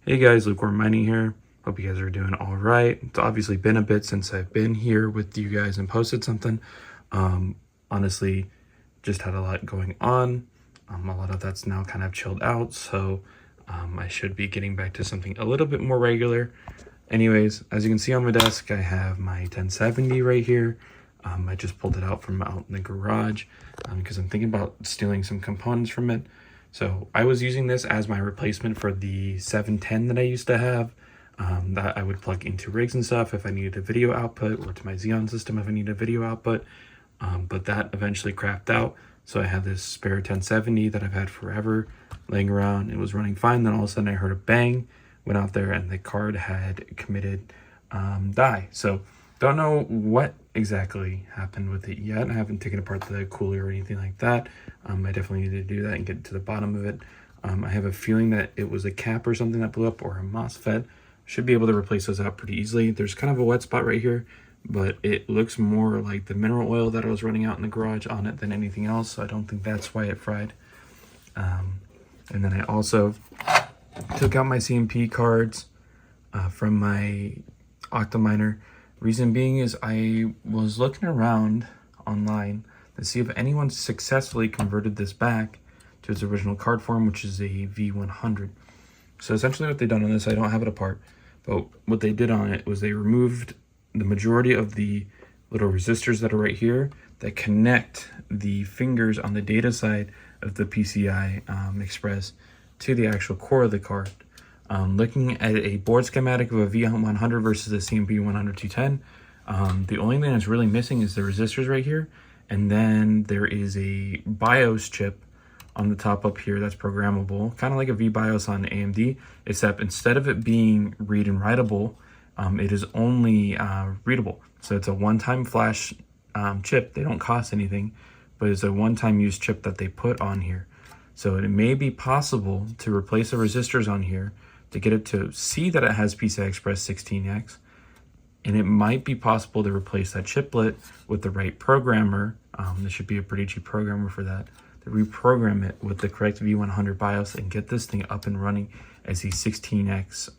Hey guys, Lukewarm Mining here. Hope you guys are doing all right. It's obviously been a bit since I've been here with you guys and posted something. Honestly, just had a lot going on. A lot of that's now kind of chilled out, so I should be getting back to something a little bit more regular. Anyways, as you can see on my desk, I have my 1070 right here. I just pulled it out from out in the garage because I'm thinking about stealing some components from it. So I was using this as my replacement for the 710 that I used to have, that I would plug into rigs and stuff if I needed a video output, or to my Xeon system if I needed a video output. But that eventually crapped out. So I have this spare 1070 that I've had forever laying around. It was running fine. Then all of a sudden I heard a bang, went out there, and the card had committed die. So don't know what exactly happened with it yet. I haven't taken apart the cooler or anything like that. I definitely need to do that and get to the bottom of it. I have a feeling that it was a cap or something that blew up, or a MOSFET. Should be able to replace those out pretty easily. There's kind of a wet spot right here, but it looks more like the mineral oil that I was running out in the garage on it than anything else. So I don't think that's why it fried. And then I also took out my CMP cards from my Octominer. Reason being is I was looking around online to see if anyone successfully converted this back to its original card form, which is a V100. So essentially what they done on this, I don't have it apart, but what they did on it was they removed the majority of the little resistors that are right here that connect the fingers on the data side of the PCI Express to the actual core of the card. Looking at a board schematic of a V100 versus a CMP 100-210, the only thing that's really missing is the resistors right here, and then there is a BIOS chip on the top up here that's programmable, kind of like a VBIOS on AMD, except instead of it being read and writable, it is only readable. So it's a one-time flash chip. They don't cost anything, but it's a one-time use chip that they put on here. So it may be possible to replace the resistors on here to get it to see that it has PCI Express 16X, and it might be possible to replace that chiplet with the right programmer. There should be a pretty cheap programmer for that, to reprogram it with the correct V100 BIOS and get this thing up and running as a 16X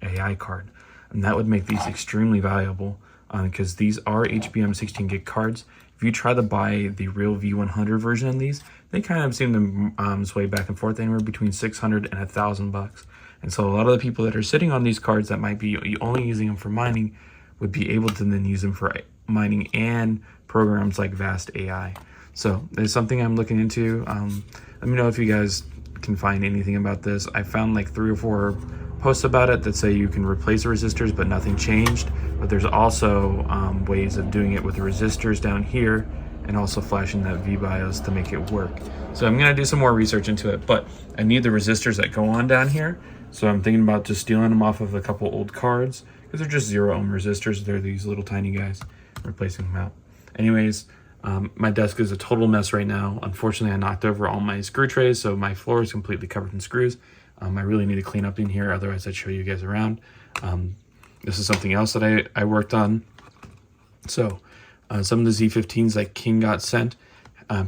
AI card. And that would make these extremely valuable because these are HBM 16 gig cards. If you try to buy the real V100 version of these, they kind of seem to sway back and forth anywhere between $600 and $1,000. And so a lot of the people that are sitting on these cards that might be only using them for mining would be able to then use them for mining and programs like Vast AI. So there's something I'm looking into. Let me know if you guys can find anything about this. I found like 3 or 4 posts about it that say you can replace the resistors but nothing changed. But there's also ways of doing it with the resistors down here and also flashing that VBIOS to make it work. So I'm gonna do some more research into it, but I need the resistors that go on down here. So I'm thinking about just stealing them off of a couple old cards because they're just 0 ohm resistors. They're these little tiny guys, replacing them out. Anyways, my desk is a total mess right now. Unfortunately, I knocked over all my screw trays, so my floor is completely covered in screws. I really need to clean up in here, otherwise I'd show you guys around. This is something else that I worked on. So some of the Z15s that King got sent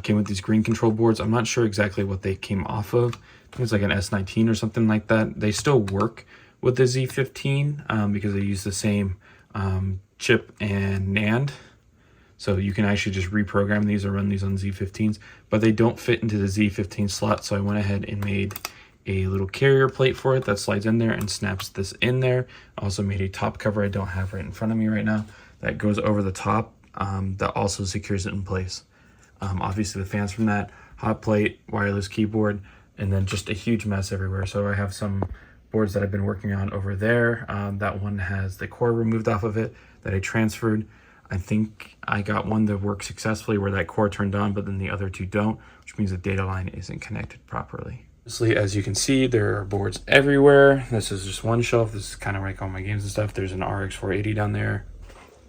came with these green control boards. I'm not sure exactly what they came off of. I think it's like an S19 or something like that. They still work with the Z15 because they use the same chip and NAND. So you can actually just reprogram these or run these on Z15s, but they don't fit into the Z15 slot. So I went ahead and made a little carrier plate for it that slides in there and snaps this in there. I also made a top cover I don't have right in front of me right now that goes over the top that also secures it in place. Obviously the fans from that, hot plate, wireless keyboard, and then just a huge mess everywhere. So I have some boards that I've been working on over there. That one has the core removed off of it that I transferred. I think I got one that worked successfully where that core turned on, but then the other two don't, which means the data line isn't connected properly. Obviously, as you can see, there are boards everywhere. This is just one shelf. This is kind of like all my games and stuff. There's an RX 480 down there.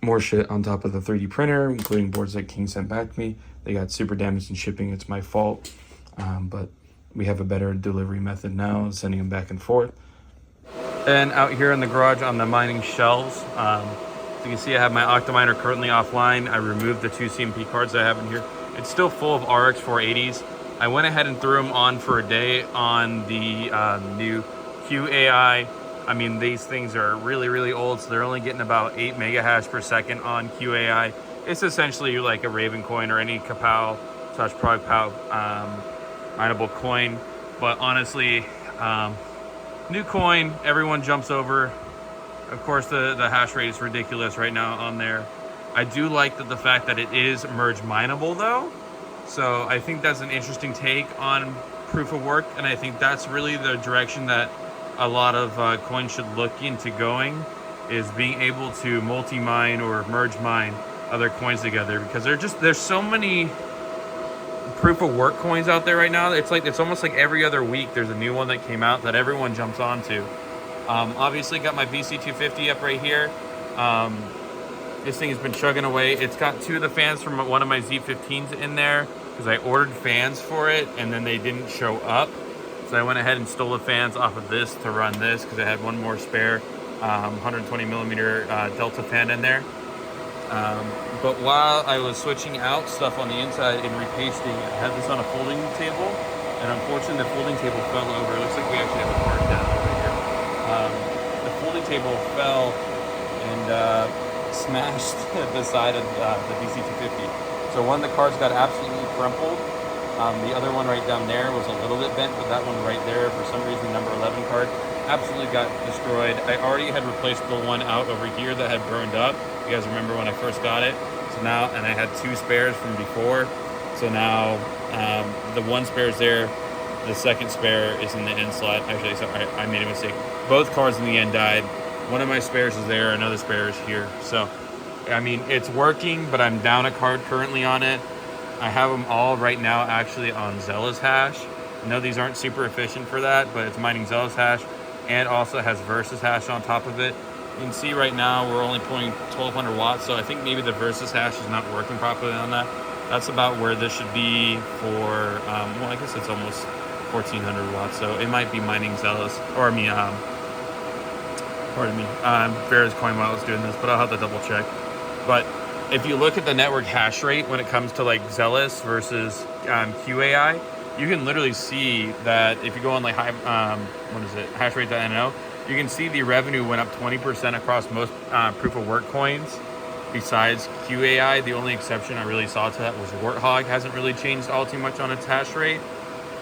More shit on top of the 3D printer, including boards that King sent back to me. They got super damaged in shipping. It's my fault, but we have a better delivery method now, sending them back and forth. And out here in the garage on the mining shelves, as you can see, I have my Octominer currently offline. I removed the 2 CMP cards I have in here. It's still full of RX 480s. I went ahead and threw them on for a day on the new QAI, I mean, these things are really, really old, so they're only getting about 8 mega hash per second on QAI. It's essentially like a Raven coin or any Kapow / Prog Pow mineable coin. But honestly, new coin, everyone jumps over. Of course, the hash rate is ridiculous right now on there. I do like the fact that it is merge mineable though. So I think that's an interesting take on proof of work, and I think that's really the direction that a lot of coins should look into going, is being able to multi-mine or merge mine other coins together, because there's so many proof of work coins out there right now. It's almost like every other week there's a new one that came out that everyone jumps onto. Obviously got my BC250 up right here. This thing has been chugging away. It's got 2 of the fans from one of my Z15s in there, because I ordered fans for it and then they didn't show up. So I went ahead and stole the fans off of this to run this, because I had one more spare 120 millimeter Delta fan in there. But while I was switching out stuff on the inside and repasting, I had this on a folding table, and unfortunately the folding table fell over. It looks like we actually have a card down over here. The folding table fell and smashed the side of the BC250. So one of the cards got absolutely crumpled. The other one right down there was a little bit bent, but that one right there, for some reason, number 11 card, absolutely got destroyed. I already had replaced the one out over here that had burned up. You guys remember when I first got it? So now, and I had 2 spares from before. So now the one spare is there. The second spare is in the end slot. Actually, sorry, I made a mistake. Both cards in the end died. One of my spares is there, another spare is here. So, I mean, it's working, but I'm down a card currently on it. I have them all right now actually on Zealous hash. I know these aren't super efficient for that, but it's mining Zealous hash and also has Versus hash on top of it. You can see right now we're only pulling 1200 watts, so I think maybe the Versus hash is not working properly on that. That's about where this should be for, well, I guess it's almost 1400 watts, so it might be mining Zealous, or I mean, pardon me, Vera's coin while I was doing this, but I'll have to double check. But if you look at the network hash rate when it comes to like Zealous versus QAI, you can literally see that if you go on like hashrate.no, you can see the revenue went up 20% across most proof of work coins besides QAI. The only exception I really saw to that was Warthog. Hasn't really changed all too much on its hash rate.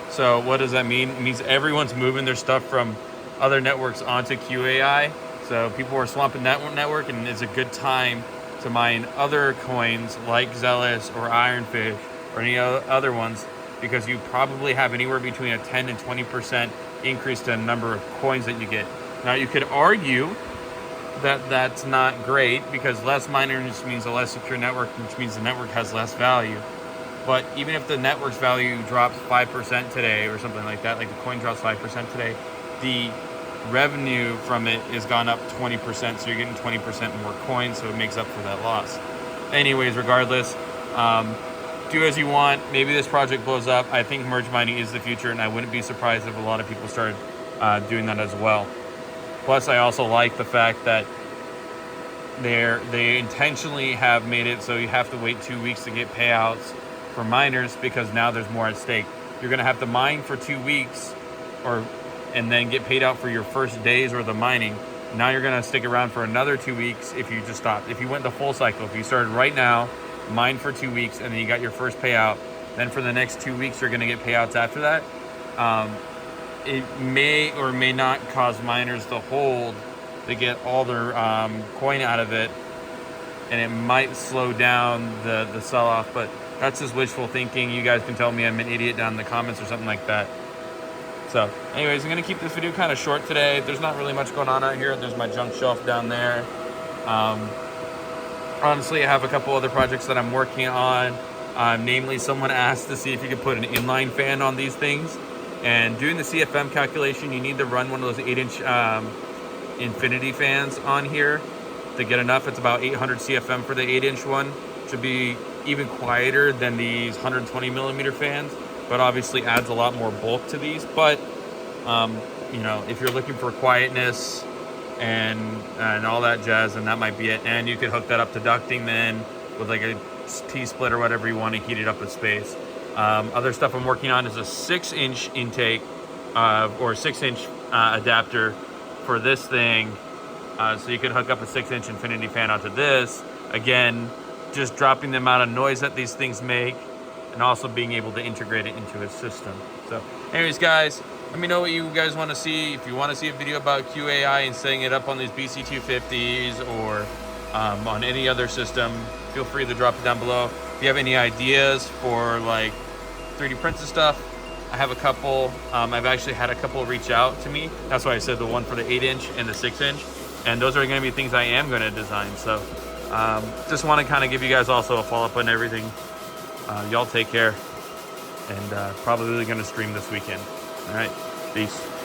So what does that mean? It means everyone's moving their stuff from other networks onto QAI. So people are swamping that network, and it's a good time to mine other coins like Zealous or Ironfish or any other ones, because you probably have anywhere between a 10 and 20% increase to the number of coins that you get. Now you could argue that that's not great, because less miners means a less secure network, which means the network has less value. But even if the network's value drops 5% today or something like that, like the coin drops 5% today, the revenue from it is gone up 20%, so you're getting 20% more coins, so it makes up for that loss. Anyways, regardless, do as you want. Maybe this project blows up. I think merge mining is the future, and I wouldn't be surprised if a lot of people started doing that as well. Plus, I also like the fact that they intentionally have made it so you have to wait 2 weeks to get payouts for miners, because now there's more at stake. You're going to have to mine for 2 weeks and then get paid out for your first days worth of mining. Now you're going to stick around for another 2 weeks if you just stopped. If you went the full cycle, if you started right now, mine for 2 weeks, and then you got your first payout, then for the next 2 weeks you're going to get payouts after that. It may or may not cause miners to hold to get all their coin out of it, and it might slow down the sell-off, but that's just wishful thinking. You guys can tell me I'm an idiot down in the comments or something like that. So anyways, I'm going to keep this video kind of short today. There's not really much going on out here. There's my junk shelf down there. Honestly, I have a couple other projects that I'm working on. Namely, someone asked to see if you could put an inline fan on these things. And doing the CFM calculation, you need to run one of those 8-inch infinity fans on here to get enough. It's about 800 CFM for the 8-inch one. Should be even quieter than these 120 millimeter fans, but obviously adds a lot more bulk to these. But you know, if you're looking for quietness and all that jazz, then that might be it. And you could hook that up to ducting then with like a T-split or whatever you want to heat it up with space. Other stuff I'm working on is a 6-inch intake or 6-inch adapter for this thing, so you could hook up a 6-inch infinity fan onto this. Again, just dropping the amount of noise that these things make, and also being able to integrate it into a system. So anyways, guys, let me know what you guys want to see. If you want to see a video about QAI and setting it up on these BC250s or on any other system, feel free to drop it down below. If you have any ideas for like 3D printed stuff, I have a couple. I've actually had a couple reach out to me. That's why I said the one for the 8-inch and the 6-inch. And those are going to be things I am going to design. So just want to kind of give you guys also a follow-up on everything. Y'all take care. And probably going to stream this weekend. All right, peace.